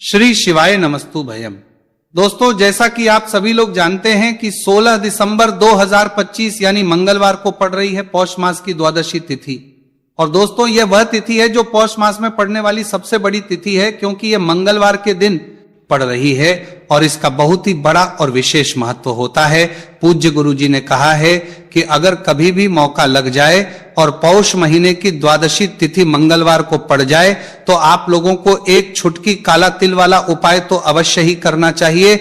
श्री शिवाय नमस्तु भयम। दोस्तों, जैसा कि आप सभी लोग जानते हैं कि 16 दिसंबर 2025 यानी मंगलवार को पड़ रही है पौष मास की द्वादशी तिथि। और दोस्तों, यह वह तिथि है जो पौष मास में पड़ने वाली सबसे बड़ी तिथि है, क्योंकि यह मंगलवार के दिन पड़ रही है और इसका बहुत ही बड़ा और विशेष महत्व होता है। पूज्य गुरु जी ने कहा है कि अगर कभी भी मौका लग जाए और पौष महीने की द्वादशी तिथि मंगलवार को पड़ जाए तो आप लोगों को एक छुटकी काला तिल वाला उपाय तो अवश्य ही करना चाहिए।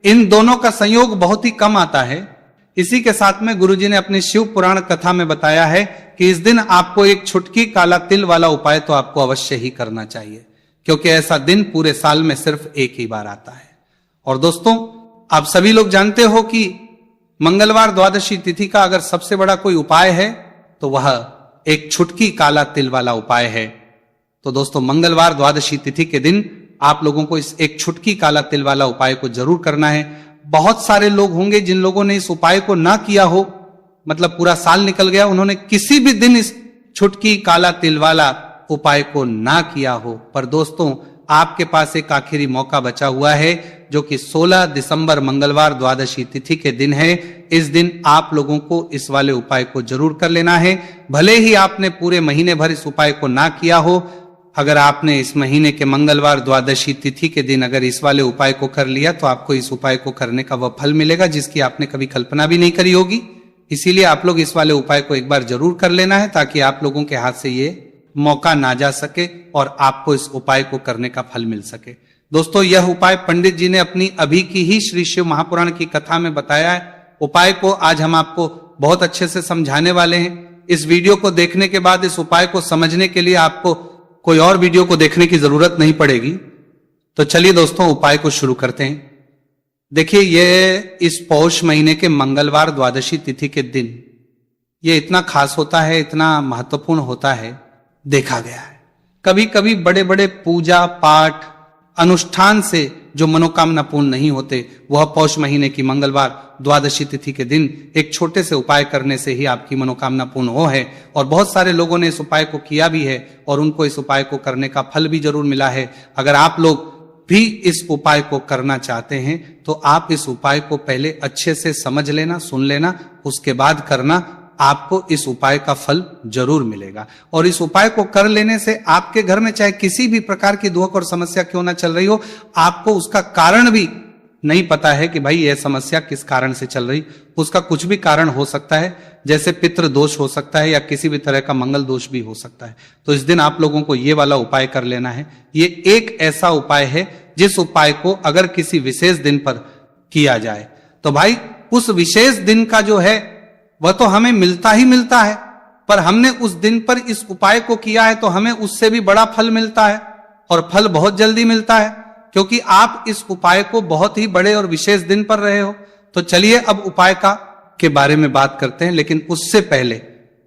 इन दोनों का संयोग बहुत ही कम आता है। इसी के साथ में गुरु जी ने अपनी शिव पुराण कथा में बताया है कि इस दिन आपको एक छुटकी काला तिल वाला उपाय तो आपको अवश्य ही करना चाहिए, क्योंकि ऐसा दिन पूरे साल में सिर्फ एक ही बार आता है। और दोस्तों, आप सभी लोग जानते हो कि मंगलवार द्वादशी तिथि का अगर सबसे बड़ा कोई उपाय है तो वह एक छुटकी काला तिल वाला उपाय है। तो दोस्तों, मंगलवार द्वादशी तिथि के दिन आप लोगों को इस एक छुटकी काला तिल वाला उपाय को जरूर करना है। बहुत सारे लोग होंगे जिन लोगों ने इस उपाय को ना किया हो, मतलब पूरा साल निकल गया, उन्होंने किसी भी दिन इस छुटकी काला तिल वाला उपाय को ना किया हो। पर दोस्तों, आपके पास एक आखिरी मौका बचा हुआ है, जो कि 16 दिसंबर मंगलवार द्वादशी तिथि के दिन है। इस दिन आप लोगों को इस वाले उपाय को जरूर कर लेना है। भले ही आपने पूरे महीने भर इस उपाय को ना किया हो, अगर आपने इस महीने के मंगलवार द्वादशी तिथि के दिन अगर इस वाले उपाय को कर लिया तो आपको इस उपाय को करने का वह फल मिलेगा जिसकी आपने कभी कल्पना भी नहीं करी होगी। इसीलिए आप लोग इस वाले उपाय को एक बार जरूर कर लेना है, ताकि आप लोगों के हाथ से ये मौका ना जा सके और आपको इस उपाय को करने का फल मिल सके। दोस्तों, यह उपाय पंडित जी ने अपनी अभी की ही श्री शिव महापुराण की कथा में बताया है। उपाय को आज हम आपको बहुत अच्छे से समझाने वाले हैं। इस वीडियो को देखने के बाद इस उपाय को समझने के लिए आपको कोई और वीडियो को देखने की जरूरत नहीं पड़ेगी। तो चलिए दोस्तों, उपाय को शुरू करते हैं। देखिए, यह इस पौष महीने के मंगलवार द्वादशी तिथि के दिन यह इतना खास होता है, इतना महत्वपूर्ण होता है, देखा गया है। कभी कभी बड़े बड़े पूजा पाठ अनुष्ठान से जो मनोकामना पूर्ण नहीं होते, वह पौष महीने की मंगलवार द्वादशी तिथि के दिन एक छोटे से उपाय करने से ही आपकी मनोकामना पूर्ण हो है। और बहुत सारे लोगों ने इस उपाय को किया भी है और उनको इस उपाय को करने का फल भी जरूर मिला है। अगर आप लोग भी इस उपाय को करना चाहते हैं तो आप इस उपाय को पहले अच्छे से समझ लेना, सुन लेना, उसके बाद करना। आपको इस उपाय का फल जरूर मिलेगा। और इस उपाय को कर लेने से आपके घर में चाहे किसी भी प्रकार की दुख और समस्या क्यों ना चल रही हो, आपको उसका कारण भी नहीं पता है कि भाई यह समस्या किस कारण से चल रही, उसका कुछ भी कारण हो सकता है। जैसे पितृ दोष हो सकता है या किसी भी तरह का मंगल दोष भी हो सकता है। तो इस दिन आप लोगों को ये वाला उपाय कर लेना है। ये एक ऐसा उपाय है जिस उपाय को अगर किसी विशेष दिन पर किया जाए तो भाई उस विशेष दिन का जो है वह तो हमें मिलता ही मिलता है, पर हमने उस दिन पर इस उपाय को किया है तो हमें उससे भी बड़ा फल मिलता है, और फल बहुत जल्दी मिलता है, क्योंकि आप इस उपाय को बहुत ही बड़े और विशेष दिन पर रहे हो। तो चलिए अब उपाय के बारे में बात करते हैं। लेकिन उससे पहले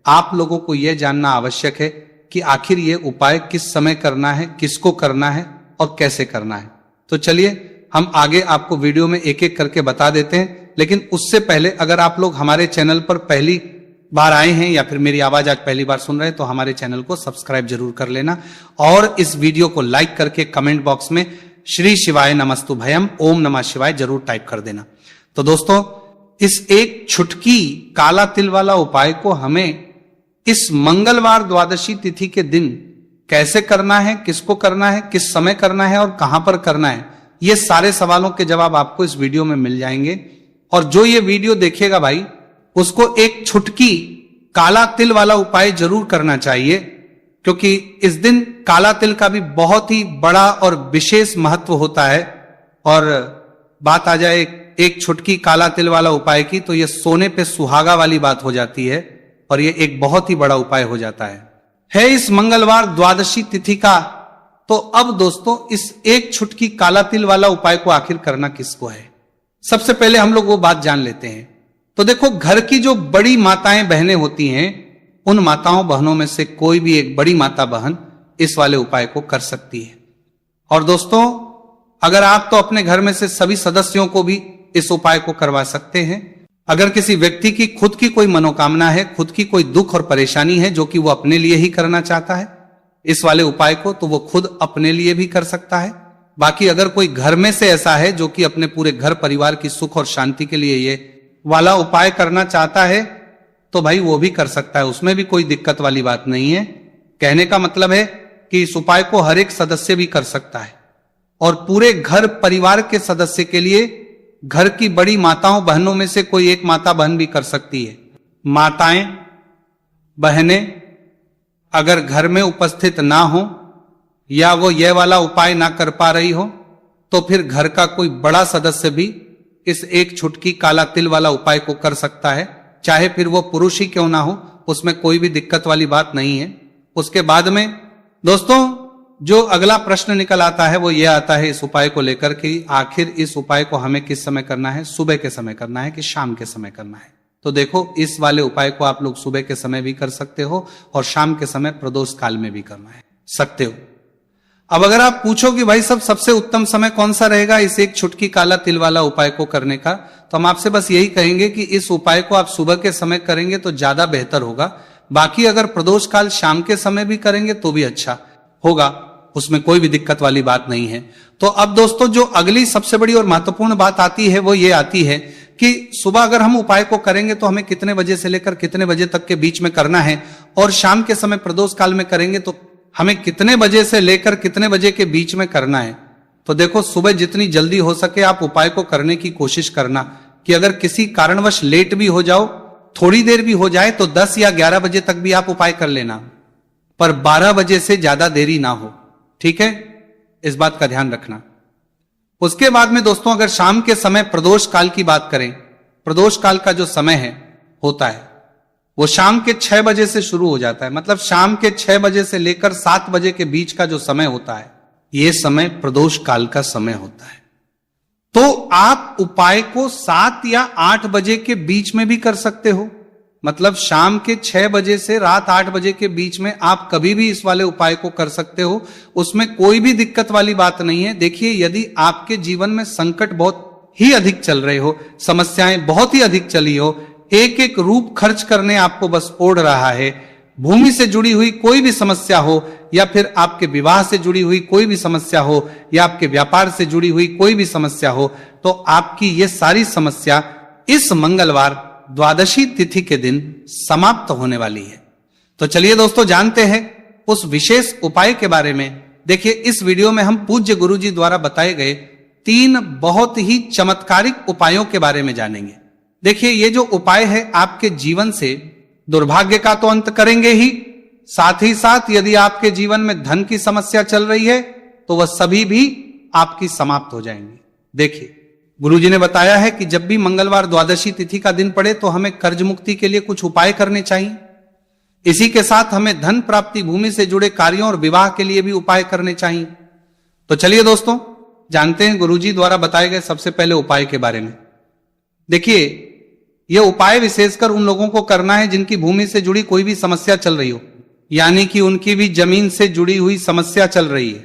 आप लोगों को यह जानना आवश्यक है कि आखिर ये उपाय किस समय करना है, किसको करना है और कैसे करना है। तो चलिए हम आगे आपको वीडियो में एक एक करके बता देते हैं। लेकिन उससे पहले अगर आप लोग हमारे चैनल पर पहली बार आए हैं या फिर मेरी आवाज आज पहली बार सुन रहे हैं तो हमारे चैनल को सब्सक्राइब जरूर कर लेना, और इस वीडियो को लाइक करके कमेंट बॉक्स में श्री शिवाय नमस्तु भयम ओम नमः शिवाय जरूर टाइप कर देना। तो दोस्तों, इस एक छुटकी काला तिल वाला उपाय को हमें इस मंगलवार द्वादशी तिथि के दिन कैसे करना है, किसको करना है, किस समय करना है और कहां पर करना है, ये सारे सवालों के जवाब आपको इस वीडियो में मिल जाएंगे। और जो ये वीडियो देखेगा भाई, उसको एक छुटकी काला तिल वाला उपाय जरूर करना चाहिए, क्योंकि इस दिन काला तिल का भी बहुत ही बड़ा और विशेष महत्व होता है। और बात आ जाए एक छुटकी काला तिल वाला उपाय की, तो यह सोने पे सुहागा वाली बात हो जाती है और यह एक बहुत ही बड़ा उपाय हो जाता है इस मंगलवार द्वादशी तिथि का। तो अब दोस्तों, इस एक छुटकी काला तिल वाला उपाय को आखिर करना किसको है, सबसे पहले हम लोग वो बात जान लेते हैं। तो देखो, घर की जो बड़ी माताएं बहनें होती हैं, उन माताओं बहनों में से कोई भी एक बड़ी माता बहन इस वाले उपाय को कर सकती है। और दोस्तों, अगर आप तो अपने घर में से सभी सदस्यों को भी इस उपाय को करवा सकते हैं। अगर किसी व्यक्ति की खुद की कोई मनोकामना है, खुद की कोई दुख और परेशानी है जो कि वो अपने लिए ही करना चाहता है इस वाले उपाय को, तो वो खुद अपने लिए भी कर सकता है बाकी अगर कोई घर में से ऐसा है जो कि अपने पूरे घर परिवार की सुख और शांति के लिए ये वाला उपाय करना चाहता है तो भाई वो भी कर सकता है, उसमें भी कोई दिक्कत वाली बात नहीं है। कहने का मतलब है कि इस उपाय को हर एक सदस्य भी कर सकता है और पूरे घर परिवार के सदस्य के लिए घर की बड़ी माताओं बहनों में से कोई एक माता बहन भी कर सकती है। माताएं बहनें अगर घर में उपस्थित ना हो या वो ये वाला उपाय ना कर पा रही हो तो फिर घर का कोई बड़ा सदस्य भी इस एक छुटकी काला तिल वाला उपाय को कर सकता है, चाहे फिर वो पुरुष ही क्यों ना हो, उसमें कोई भी दिक्कत वाली बात नहीं है। उसके बाद में दोस्तों जो अगला प्रश्न निकल आता है वो ये आता है इस उपाय को लेकर कि आखिर इस उपाय को हमें किस समय करना है, सुबह के समय करना है कि शाम के समय करना है। तो देखो इस वाले उपाय को आप लोग सुबह के समय भी कर सकते हो और शाम के समय प्रदोष काल में भी करना है सकते हो। अब अगर आप पूछो कि भाई सबसे उत्तम समय कौन सा रहेगा इस एक छुटकी काला तिल वाला उपाय को करने का, तो हम आपसे बस यही कहेंगे कि इस उपाय को आप सुबह के समय करेंगे तो ज्यादा बेहतर होगा। बाकी अगर प्रदोष काल शाम के समय भी करेंगे तो भी अच्छा होगा, उसमें कोई भी दिक्कत वाली बात नहीं है। तो अब दोस्तों जो अगली सबसे बड़ी और महत्वपूर्ण बात आती है वो ये आती है कि सुबह अगर हम उपाय को करेंगे तो हमें कितने बजे से लेकर कितने बजे तक के बीच में करना है, और शाम के समय प्रदोष काल में करेंगे तो हमें कितने बजे से लेकर कितने बजे के बीच में करना है। तो देखो सुबह जितनी जल्दी हो सके आप उपाय को करने की कोशिश करना कि अगर किसी कारणवश लेट भी हो जाओ, थोड़ी देर भी हो जाए तो 10 या 11 बजे तक भी आप उपाय कर लेना, पर 12 बजे से ज्यादा देरी ना हो, ठीक है, इस बात का ध्यान रखना। उसके बाद में दोस्तों अगर शाम के समय प्रदोष काल की बात करें, प्रदोष काल का जो समय है होता है वो शाम के 6 बजे से शुरू हो जाता है, मतलब शाम के 6 बजे से लेकर 7 बजे के बीच का जो समय होता है ये समय प्रदोष काल का समय होता है। तो आप उपाय को 7 या 8 बजे के बीच में भी कर सकते हो, मतलब शाम के 6 बजे से रात 8 बजे के बीच में आप कभी भी इस वाले उपाय को कर सकते हो, उसमें कोई भी दिक्कत वाली बात नहीं है। देखिए यदि आपके जीवन में संकट बहुत ही अधिक चल रहे हो, समस्याएं बहुत ही अधिक चली हो, एक एक रूप खर्च करने आपको बस ओढ़ रहा है, भूमि से जुड़ी हुई कोई भी समस्या हो या फिर आपके विवाह से जुड़ी हुई कोई भी समस्या हो या आपके व्यापार से जुड़ी हुई कोई भी समस्या हो, तो आपकी ये सारी समस्या इस मंगलवार द्वादशी तिथि के दिन समाप्त होने वाली है। तो चलिए दोस्तों जानते हैं उस विशेष उपाय के बारे में। देखिए इस वीडियो में हम पूज्य गुरुजी द्वारा बताए गए 3 बहुत ही चमत्कारिक उपायों के बारे में जानेंगे। देखिए ये जो उपाय है आपके जीवन से दुर्भाग्य का तो अंत करेंगे ही, साथ ही साथ यदि आपके जीवन में धन की समस्या चल रही है तो वह सभी भी आपकी समाप्त हो जाएंगी। देखिए गुरुजी ने बताया है कि जब भी मंगलवार द्वादशी तिथि का दिन पड़े तो हमें कर्ज मुक्ति के लिए कुछ उपाय करने चाहिए, इसी के साथ हमें धन प्राप्ति, भूमि से जुड़े कार्यों और विवाह के लिए भी उपाय करने चाहिए। तो चलिए दोस्तों जानते हैं गुरुजी द्वारा बताए गए सबसे पहले उपाय के बारे में। देखिए यह उपाय विशेषकर उन लोगों को करना है जिनकी भूमि से जुड़ी कोई भी समस्या चल रही हो, यानी कि उनकी भी जमीन से जुड़ी हुई समस्या चल रही है,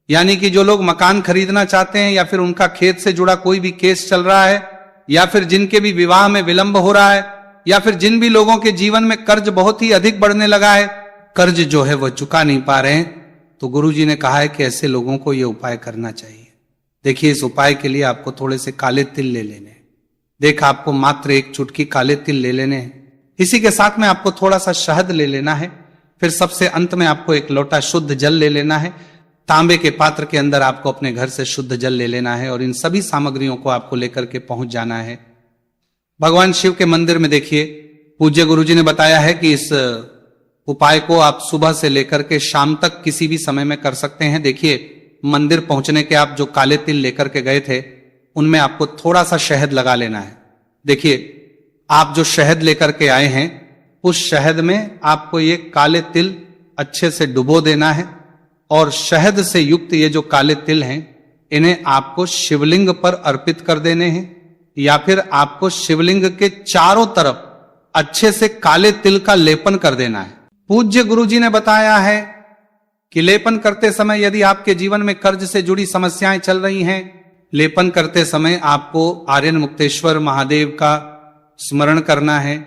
यानी कि जो लोग मकान खरीदना चाहते हैं या फिर उनका खेत से जुड़ा कोई भी केस चल रहा है, या फिर जिनके भी विवाह में विलंब हो रहा है, या फिर जिन भी लोगों के जीवन में कर्ज बहुत ही अधिक बढ़ने लगा है, कर्ज जो है वह चुका नहीं पा रहे हैं, तो गुरुजी ने कहा है कि ऐसे लोगों को यह उपाय करना चाहिए। देखिए इस उपाय के लिए आपको थोड़े से काले तिल ले लेने हैं। देख आपको मात्र एक चुटकी काले तिल ले लेने हैं, इसी के साथ में आपको थोड़ा सा शहद ले लेना है, फिर सबसे अंत में आपको एक लोटा शुद्ध जल ले लेना है। तांबे के पात्र के अंदर आपको अपने घर से शुद्ध जल ले लेना है और इन सभी सामग्रियों को आपको लेकर के पहुंच जाना है भगवान शिव के मंदिर में। देखिए पूज्य गुरुजी ने बताया है कि इस उपाय को आप सुबह से लेकर के शाम तक किसी भी समय में कर सकते हैं। देखिए मंदिर पहुंचने के आप जो काले तिल लेकर के गए थे उनमें आपको थोड़ा सा शहद लगा लेना है। देखिए आप जो शहद लेकर के आए हैं उस शहद में आपको ये काले तिल अच्छे से डुबो देना है और शहद से युक्त ये जो काले तिल हैं इन्हें आपको शिवलिंग पर अर्पित कर देने हैं, या फिर आपको शिवलिंग के चारों तरफ अच्छे से काले तिल का लेपन कर देना है। पूज्य गुरुजी ने बताया है कि लेपन करते समय यदि आपके जीवन में कर्ज से जुड़ी समस्याएं चल रही हैं, लेपन करते समय आपको आर्यन मुक्तेश्वर महादेव का स्मरण करना है,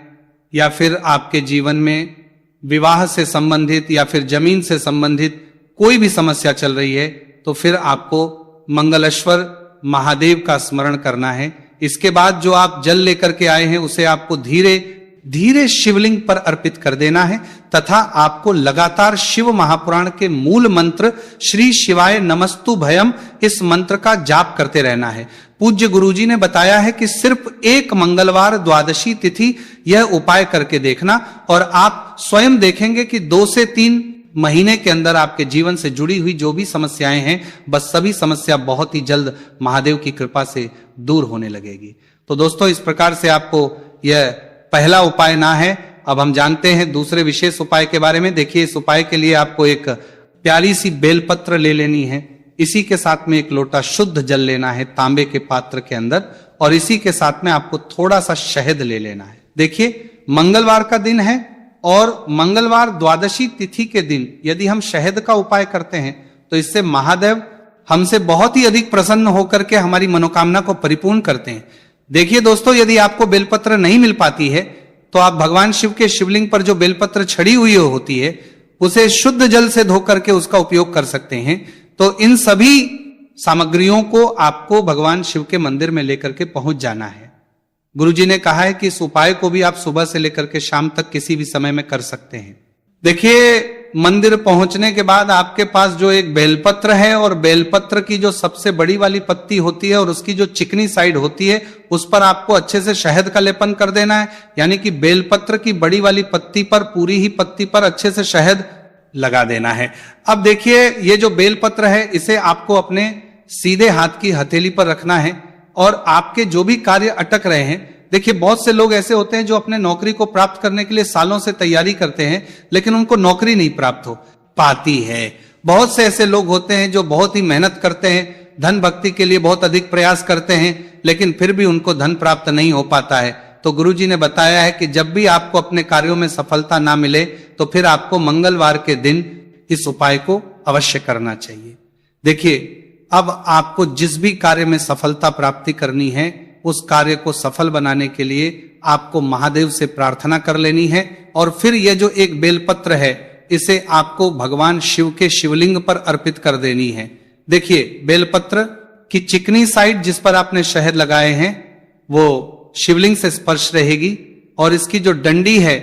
या फिर आपके जीवन में विवाह से संबंधित या फिर जमीन से संबंधित कोई भी समस्या चल रही है तो फिर आपको मंगलेश्वर महादेव का स्मरण करना है। इसके बाद जो आप जल लेकर के आए हैं उसे आपको धीरे धीरे शिवलिंग पर अर्पित कर देना है तथा आपको लगातार शिव महापुराण के मूल मंत्र श्री शिवाय नमस्तु भयम इस मंत्र का जाप करते रहना है। पूज्य गुरुजी ने बताया है कि सिर्फ एक मंगलवार द्वादशी तिथि यह उपाय करके देखना और आप स्वयं देखेंगे कि 2 से 3 महीने के अंदर आपके जीवन से जुड़ी हुई जो भी समस्याएं हैं बस सभी समस्या बहुत ही जल्द महादेव की कृपा से दूर होने लगेगी। तो दोस्तों इस प्रकार से आपको यह पहला उपाय ना है। अब हम जानते हैं दूसरे विशेष उपाय के बारे में। देखिए इस उपाय के लिए आपको एक प्यारी सी बेलपत्र ले लेनी है, इसी के साथ में एक लोटा शुद्ध जल लेना है तांबे के पात्र के अंदर और इसी के साथ में आपको थोड़ा सा शहद ले लेना है। देखिए मंगलवार का दिन है और मंगलवार द्वादशी तिथि के दिन यदि हम शहद का उपाय करते हैं तो इससे महादेव हमसे बहुत ही अधिक प्रसन्न होकर के हमारी मनोकामना को परिपूर्ण करते हैं। देखिए दोस्तों यदि आपको बेलपत्र नहीं मिल पाती है तो आप भगवान शिव के शिवलिंग पर जो बेलपत्र छड़ी हुई होती है उसे शुद्ध जल से धो करके उसका उपयोग कर सकते हैं। तो इन सभी सामग्रियों को आपको भगवान शिव के मंदिर में लेकर के पहुंच जाना है। गुरुजी ने कहा है कि इस उपाय को भी आप सुबह से लेकर के शाम तक किसी भी समय में कर सकते हैं। देखिए मंदिर पहुंचने के बाद आपके पास जो एक बेलपत्र है और बेलपत्र की जो सबसे बड़ी वाली पत्ती होती है और उसकी जो चिकनी साइड होती है उस पर आपको अच्छे से शहद का लेपन कर देना है। यानी कि बेलपत्र की बड़ी वाली पत्ती पर पूरी ही पत्ती पर अच्छे से शहद लगा देना है। अब देखिए ये जो बेलपत्र है इसे आपको अपने सीधे हाथ की हथेली पर रखना है और आपके जो भी कार्य अटक रहे हैं, देखिए बहुत से लोग ऐसे होते हैं जो अपने नौकरी को प्राप्त करने के लिए सालों से तैयारी करते हैं लेकिन उनको नौकरी नहीं प्राप्त हो पाती है। बहुत से ऐसे लोग होते हैं जो बहुत ही मेहनत करते हैं, धन भक्ति के लिए बहुत अधिक प्रयास करते हैं लेकिन फिर भी उनको धन प्राप्त नहीं हो पाता है। तो गुरुजी ने बताया है कि जब भी आपको अपने कार्यों में सफलता ना मिले तो फिर आपको मंगलवार के दिन इस उपाय को अवश्य करना चाहिए। देखिए अब आपको जिस भी कार्य में सफलता प्राप्ति करनी है उस कार्य को सफल बनाने के लिए आपको महादेव से प्रार्थना कर लेनी है और फिर यह जो एक बेलपत्र है इसे आपको भगवान शिव के शिवलिंग पर अर्पित कर देनी है। देखिए बेलपत्र की चिकनी साइड जिस पर आपने शहद लगाए हैं वो शिवलिंग से स्पर्श रहेगी और इसकी जो डंडी है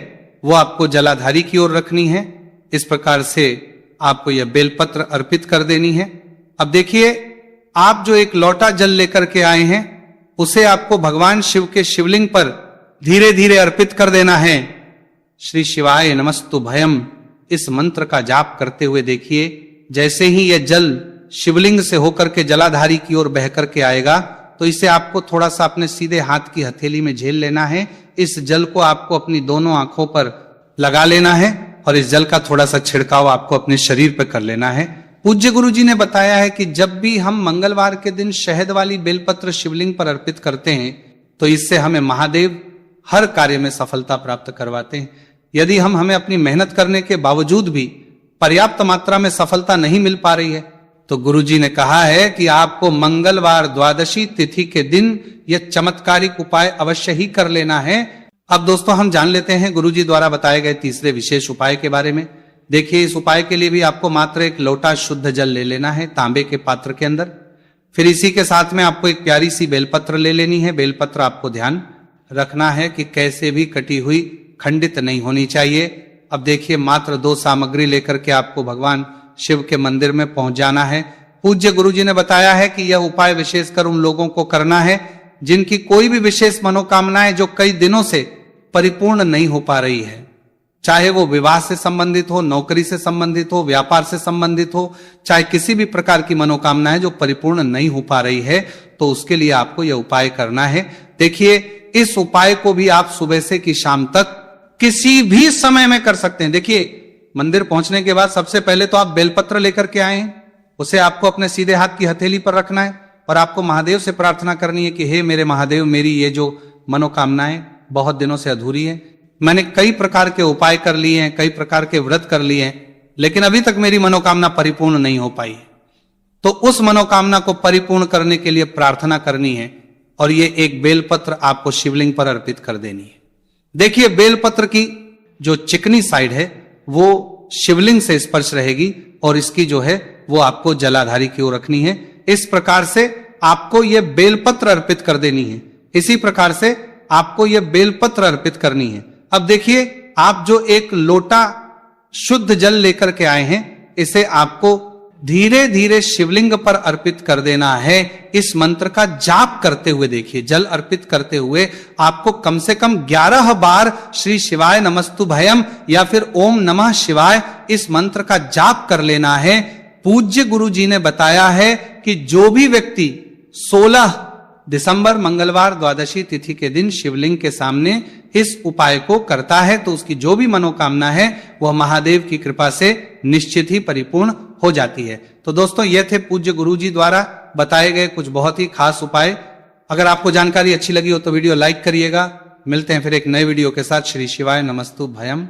वो आपको जलाधारी की ओर रखनी है। इस प्रकार से आपको यह बेलपत्र अर्पित कर देनी है। अब देखिए आप जो एक लोटा जल लेकर के आए हैं उसे आपको भगवान शिव के शिवलिंग पर धीरे धीरे अर्पित कर देना है। श्री शिवाय नमस्तु भयम इस मंत्र का जाप करते हुए देखिए जैसे ही यह जल शिवलिंग से होकर के जलाधारी की ओर बह करके आएगा तो इसे आपको थोड़ा सा अपने सीधे हाथ की हथेली में झेल लेना है। इस जल को आपको अपनी दोनों आंखों पर लगा लेना है और इस जल का थोड़ा सा छिड़काव आपको अपने शरीर पर कर लेना है। पूज्य गुरु जी ने बताया है कि जब भी हम मंगलवार के दिन शहद वाली बेलपत्र शिवलिंग पर अर्पित करते हैं तो इससे हमें महादेव हर कार्य में सफलता प्राप्त करवाते हैं। यदि हमें अपनी मेहनत करने के बावजूद भी पर्याप्त मात्रा में सफलता नहीं मिल पा रही है तो गुरुजी ने कहा है कि आपको मंगलवार द्वादशी तिथि के दिन यह चमत्कारिक उपाय अवश्य ही कर लेना है। अब दोस्तों हम जान लेते हैं गुरुजी द्वारा बताए गए तीसरे विशेष उपाय के बारे में। देखिए इस उपाय के लिए भी आपको मात्र एक लोटा शुद्ध जल ले लेना है तांबे के पात्र के अंदर। फिर इसी के साथ में आपको एक प्यारी सी बेलपत्र ले लेनी है। बेलपत्र आपको ध्यान रखना है कि कैसे भी कटी हुई खंडित नहीं होनी चाहिए। अब देखिए मात्र 2 सामग्री लेकर के आपको भगवान शिव के मंदिर में पहुंच जाना है। पूज्य गुरुजी ने बताया है कि यह उपाय विशेषकर उन लोगों को करना है जिनकी कोई भी विशेष मनोकामनाएं जो कई दिनों से परिपूर्ण नहीं हो पा रही है, चाहे वो विवाह से संबंधित हो, नौकरी से संबंधित हो, व्यापार से संबंधित हो, चाहे किसी भी प्रकार की मनोकामनाएं जो परिपूर्ण नहीं हो पा रही है तो उसके लिए आपको यह उपाय करना है। देखिए इस उपाय को भी आप सुबह से कि शाम तक किसी भी समय में कर सकते हैं। देखिए मंदिर पहुंचने के बाद सबसे पहले तो आप बेलपत्र लेकर के आए हैं, उसे आपको अपने सीधे हाथ की हथेली पर रखना है और आपको महादेव से प्रार्थना करनी है कि हे मेरे महादेव, मेरी ये जो मनोकामनाएं बहुत दिनों से अधूरी है, मैंने कई प्रकार के उपाय कर लिए हैं, कई प्रकार के व्रत कर लिए हैं, लेकिन अभी तक मेरी मनोकामना परिपूर्ण नहीं हो पाई है। तो उस मनोकामना को परिपूर्ण करने के लिए प्रार्थना करनी है और ये एक बेलपत्र आपको शिवलिंग पर अर्पित कर देनी है। देखिए बेलपत्र की जो चिकनी साइड है वो शिवलिंग से स्पर्श रहेगी और इसकी जो है वो आपको जलाधारी की ओर रखनी है। इस प्रकार से आपको यह बेलपत्र अर्पित कर देनी है। इसी प्रकार से आपको यह बेलपत्र अर्पित करनी है। अब देखिए, आप जो एक लोटा शुद्ध जल लेकर के आए हैं, इसे आपको धीरे धीरे शिवलिंग पर अर्पित कर देना है। इस मंत्र का जाप करते हुए, देखिए जल अर्पित करते हुए आपको कम से कम 11 बार श्री शिवाय नमस्तु भयम या फिर ओम नमः शिवाय इस मंत्र का जाप कर लेना है। पूज्य गुरु जी ने बताया है कि जो भी व्यक्ति 16 दिसंबर मंगलवार द्वादशी तिथि के दिन शिवलिंग के सामने इस उपाय को करता है तो उसकी जो भी मनोकामना है वह महादेव की कृपा से निश्चित ही परिपूर्ण हो जाती है। तो दोस्तों, ये थे पूज्य गुरु जी द्वारा बताए गए कुछ बहुत ही खास उपाय। अगर आपको जानकारी अच्छी लगी हो तो वीडियो लाइक करिएगा। मिलते हैं फिर एक नए वीडियो के साथ। श्री शिवाय नमस्तु भयम।